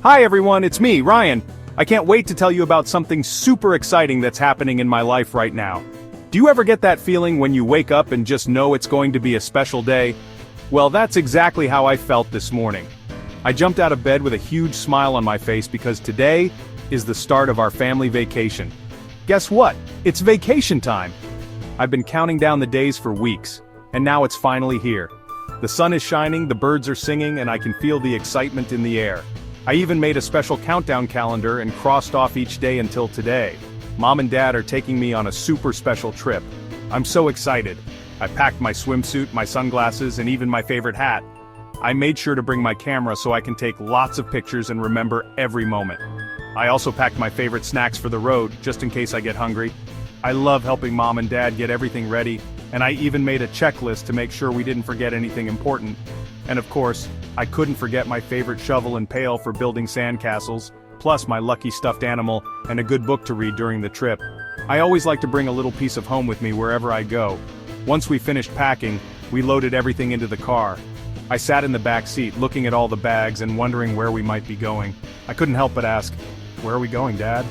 Hi everyone, it's me, Ryan. I can't wait to tell you about something super exciting that's happening in my life right now. Do you ever get that feeling when you wake up and just know it's going to be a special day? Well, that's exactly how I felt this morning. I jumped out of bed with a huge smile on my face because today is the start of our family vacation. Guess what? It's vacation time! I've been counting down the days for weeks, and now it's finally here. The sun is shining, the birds are singing, and I can feel the excitement in the air. I even made a special countdown calendar and crossed off each day until today. Mom and Dad are taking me on a super special trip. I'm so excited. I packed my swimsuit, my sunglasses, and even my favorite hat. I made sure to bring my camera so I can take lots of pictures and remember every moment. I also packed my favorite snacks for the road, just in case I get hungry. I love helping Mom and Dad get everything ready, and I even made a checklist to make sure we didn't forget anything important. And of course, I couldn't forget my favorite shovel and pail for building sandcastles, plus my lucky stuffed animal and a good book to read during the trip. I always like to bring a little piece of home with me wherever I go. Once we finished packing, we loaded everything into the car. I sat in the back seat looking at all the bags and wondering where we might be going. I couldn't help but ask, "Where are we going, Dad?"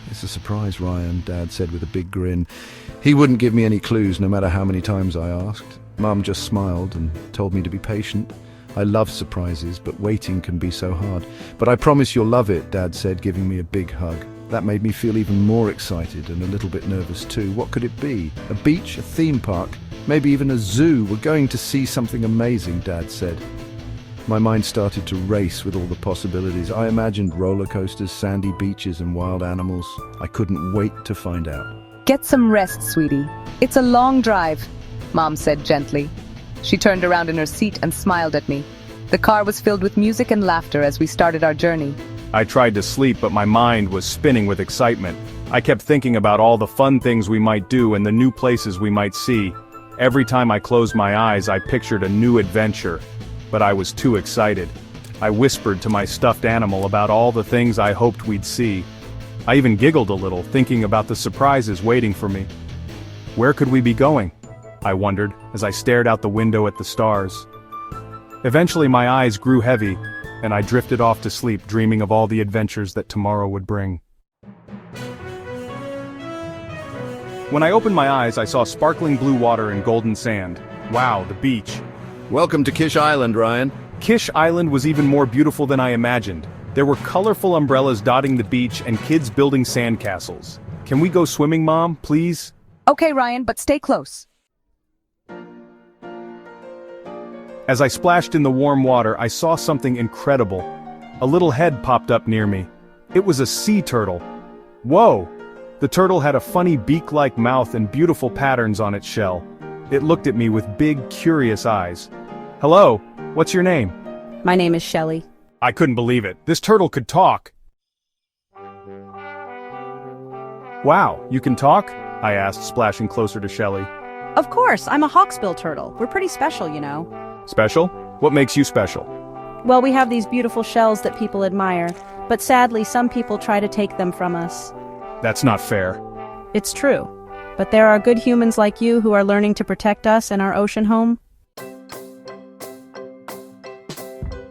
It's a surprise, Ryan, Dad said with a big grin. He wouldn't give me any clues no matter how many times I asked. Mum just smiled and told me to be patient. I love surprises, but waiting can be so hard. "But I promise you'll love it," Dad said, giving me a big hug. That made me feel even more excited and a little bit nervous too. What could it be? A beach? A theme park? Maybe even a zoo? We're going to see something amazing, Dad said. My mind started to race with all the possibilities. I imagined roller coasters, sandy beaches, and wild animals. I couldn't wait to find out. "Get some rest, sweetie. It's a long drive," Mom said gently. She turned around in her seat and smiled at me. The car was filled with music and laughter as we started our journey. I tried to sleep, but my mind was spinning with excitement. I kept thinking about all the fun things we might do and the new places we might see. Every time I closed my eyes, I pictured a new adventure. But I was too excited. I whispered to my stuffed animal about all the things I hoped we'd see. I even giggled a little, thinking about the surprises waiting for me. Where could we be going? I wondered, as I stared out the window at the stars. Eventually my eyes grew heavy, and I drifted off to sleep dreaming of all the adventures that tomorrow would bring. When I opened my eyes, I saw sparkling blue water and golden sand. Wow, the beach. Welcome to Kish Island, Ryan. Kish Island was even more beautiful than I imagined. There were colorful umbrellas dotting the beach and kids building sandcastles. Can we go swimming, Mom, please? "Okay, Ryan, but stay close." As I splashed in the warm water, I saw something incredible. A little head popped up near me. It was a sea turtle. Whoa! The turtle had a funny beak-like mouth and beautiful patterns on its shell. It looked at me with big, curious eyes. "Hello, what's your name?" My name is Shelley. I couldn't believe it. This turtle could talk. "Wow, you can talk?" I asked, splashing closer to Shelley. Of course, I'm a Hawksbill Turtle. We're pretty special, you know. Special? What makes you special? Well, we have these beautiful shells that people admire, but sadly some people try to take them from us. That's not fair. It's true. But there are good humans like you who are learning to protect us and our ocean home.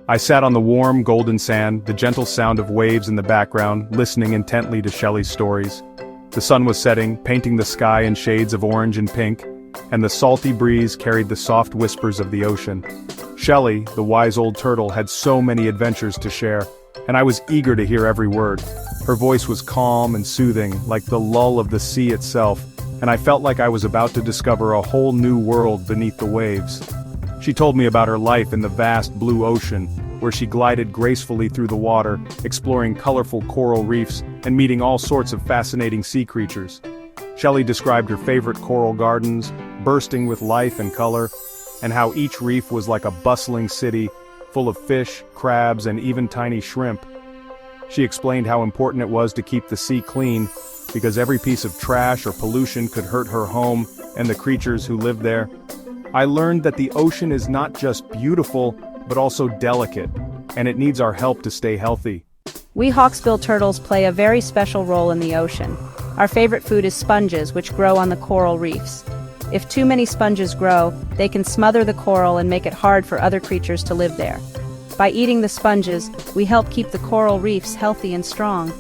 I sat on the warm, golden sand, the gentle sound of waves in the background, listening intently to Shelley's stories. The sun was setting, painting the sky in shades of orange and pink, and the salty breeze carried the soft whispers of the ocean. Shelley, the wise old turtle, had so many adventures to share, and I was eager to hear every word. Her voice was calm and soothing, like the lull of the sea itself, and I felt like I was about to discover a whole new world beneath the waves. She told me about her life in the vast blue ocean, where she glided gracefully through the water, exploring colorful coral reefs and meeting all sorts of fascinating sea creatures. Shelley described her favorite coral gardens, bursting with life and color, and how each reef was like a bustling city, full of fish, crabs, and even tiny shrimp. She explained how important it was to keep the sea clean, because every piece of trash or pollution could hurt her home and the creatures who lived there. I learned that the ocean is not just beautiful, but also delicate, and it needs our help to stay healthy. We Hawksbill Turtles play a very special role in the ocean. Our favorite food is sponges, which grow on the coral reefs. If too many sponges grow, they can smother the coral and make it hard for other creatures to live there. By eating the sponges, we help keep the coral reefs healthy and strong.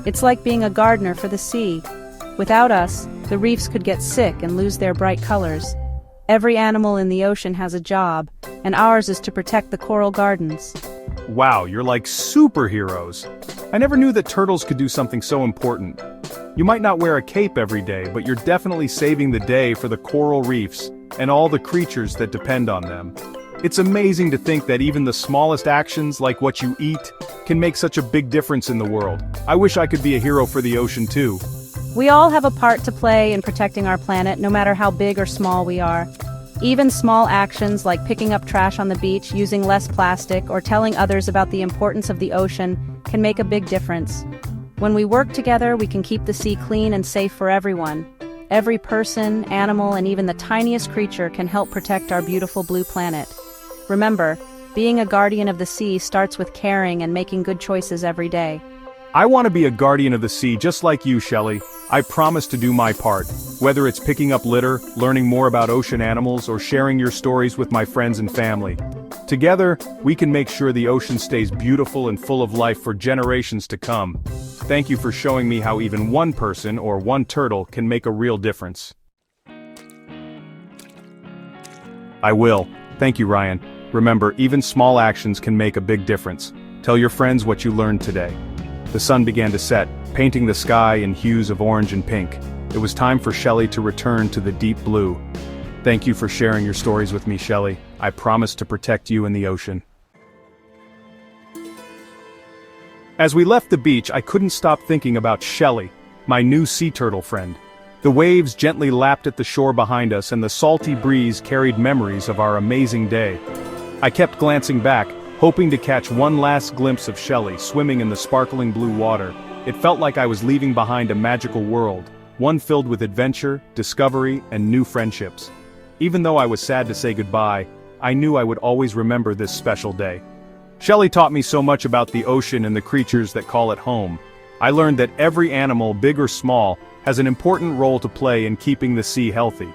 It's like being a gardener for the sea. Without us, the reefs could get sick and lose their bright colors. Every animal in the ocean has a job, and ours is to protect the coral gardens. Wow, you're like superheroes. I never knew that turtles could do something so important. You might not wear a cape every day, but you're definitely saving the day for the coral reefs and all the creatures that depend on them. It's amazing to think that even the smallest actions, like what you eat, can make such a big difference in the world. I wish I could be a hero for the ocean too. We all have a part to play in protecting our planet, no matter how big or small we are. Even small actions like picking up trash on the beach, using less plastic, or telling others about the importance of the ocean can make a big difference. When we work together, we can keep the sea clean and safe for everyone. Every person, animal, and even the tiniest creature can help protect our beautiful blue planet. Remember, being a guardian of the sea starts with caring and making good choices every day. I want to be a guardian of the sea just like you, Shelley. I promise to do my part. Whether it's picking up litter, learning more about ocean animals, or sharing your stories with my friends and family. Together, we can make sure the ocean stays beautiful and full of life for generations to come. Thank you for showing me how even one person or one turtle can make a real difference. I will. Thank you, Ryan. Remember, even small actions can make a big difference. Tell your friends what you learned today. The sun began to set, painting the sky in hues of orange and pink. It was time for Shelley to return to the deep blue. Thank you for sharing your stories with me, Shelley. I promise to protect you in the ocean. As we left the beach, I couldn't stop thinking about Shelley, my new sea turtle friend. The waves gently lapped at the shore behind us, and the salty breeze carried memories of our amazing day. I kept glancing back, hoping to catch one last glimpse of Shelley swimming in the sparkling blue water. It felt like I was leaving behind a magical world, one filled with adventure, discovery, and new friendships. Even though I was sad to say goodbye, I knew I would always remember this special day. Shelley taught me so much about the ocean and the creatures that call it home. I learned that every animal, big or small, has an important role to play in keeping the sea healthy.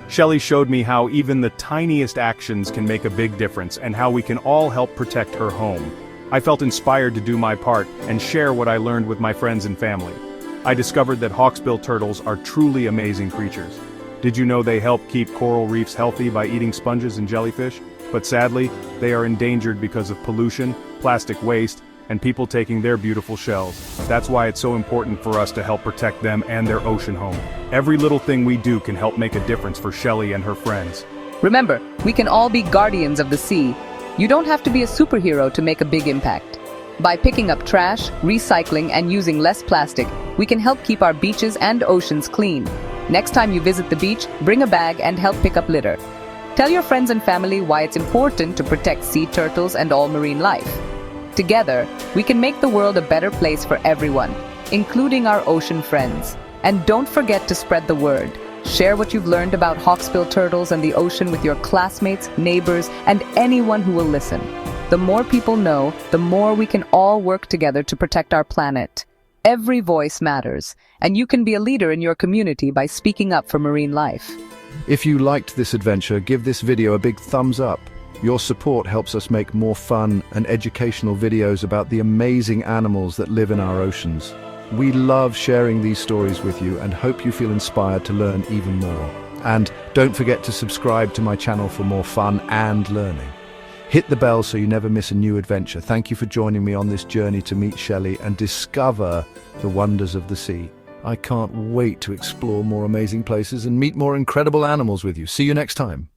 Shelley showed me how even the tiniest actions can make a big difference and how we can all help protect her home. I felt inspired to do my part and share what I learned with my friends and family. I discovered that Hawksbill turtles are truly amazing creatures. Did you know they help keep coral reefs healthy by eating sponges and jellyfish? But sadly, they are endangered because of pollution, plastic waste, and people taking their beautiful shells. That's why it's so important for us to help protect them and their ocean home. Every little thing we do can help make a difference for Shelley and her friends. Remember, we can all be guardians of the sea. You don't have to be a superhero to make a big impact. By picking up trash, recycling, and using less plastic, we can help keep our beaches and oceans clean. Next time you visit the beach, bring a bag and help pick up litter. Tell your friends and family why it's important to protect sea turtles and all marine life. Together, we can make the world a better place for everyone, including our ocean friends. And don't forget to spread the word. Share what you've learned about Hawksbill turtles and the ocean with your classmates, neighbors, and anyone who will listen. The more people know, the more we can all work together to protect our planet. Every voice matters, and you can be a leader in your community by speaking up for marine life. If you liked this adventure, give this video a big thumbs up. Your support helps us make more fun and educational videos about the amazing animals that live in our oceans. We love sharing these stories with you and hope you feel inspired to learn even more. And don't forget to subscribe to my channel for more fun and learning. Hit the bell so you never miss a new adventure. Thank you for joining me on this journey to meet Shelley and discover the wonders of the sea. I can't wait to explore more amazing places and meet more incredible animals with you. See you next time.